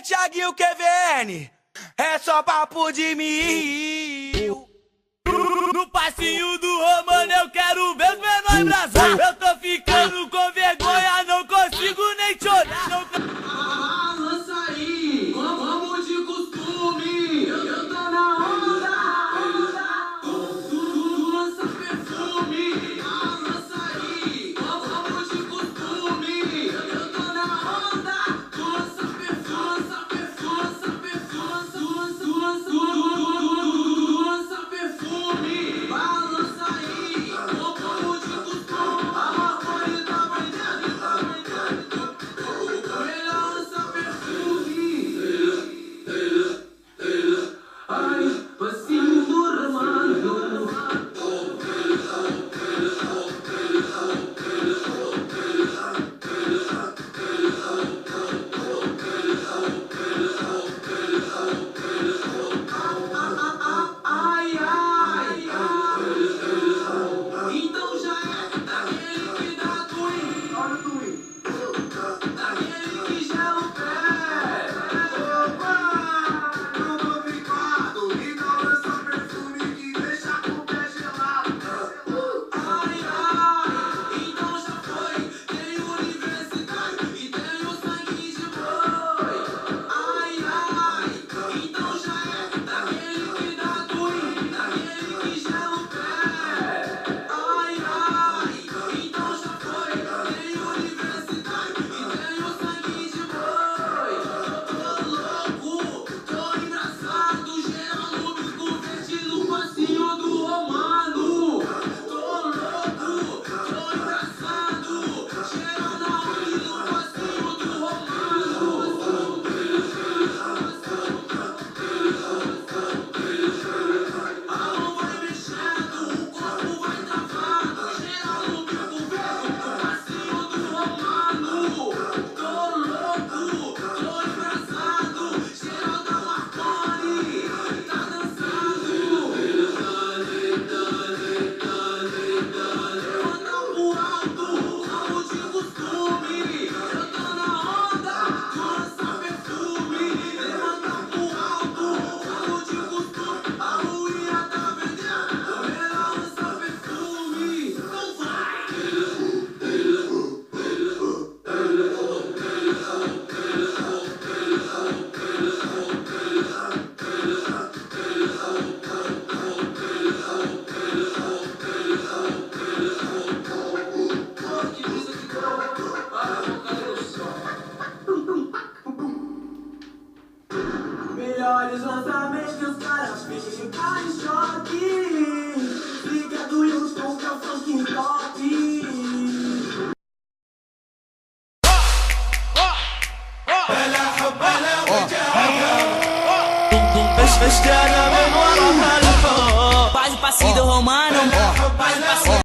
Thiaguinho QVN, é só papo de mil. No passinho do Romano eu quero ver os menores embrasar. Eu tô ficando com vergonha, não consigo nem chorar. Lança aí, vamos de costume. Eu tô na onda. Tu lança perfume. Lança aí, vamos de costume. Eu tô na onda. Tu lança perfume, lança perfume. Balança aí, vamos de costume. A Marconi tá vendendo. Melhor lança perfume. Ai, passinho do Romano. Ai, ai, então já é daquele que dá twin. Olha o twin. Daquele que gela o pé. Opa, não tô brincado. Então lança perfume que deixa com o pé gelado. Ai, ai, então já foi. Tem universidade e tem o sangue de boi. Ai, ai, então já é daquele que dá twin. Daquele que gela o pé. Ai, ai, então já foi. Tem universidade e tem o sangue de boi. Tô louco, tô engraçado. Geral lúbico, verde no passinho do Romano. Tô louco, tô engraçado. Geral na onda no passinho do Romano. A mão vai mexendo, o corpo vai travando. Geral lúbico, verde no passinho do Romano. Tô louco, tô engraçado. Geral da Marconi tá dançando. Levanta pro alto, vamos de costume. Eu tô na onda, tu lança perfume. Levanta pro alto, vamos de costume. A ruína tá vendendo, ela lança perfume. Então vai! Pô, que brisa que deu. Cadê o som? Melhores lançamentos que os caras fingem ficar em choque. Liga do Houston que é o funk top. Faz o passinho do Romano.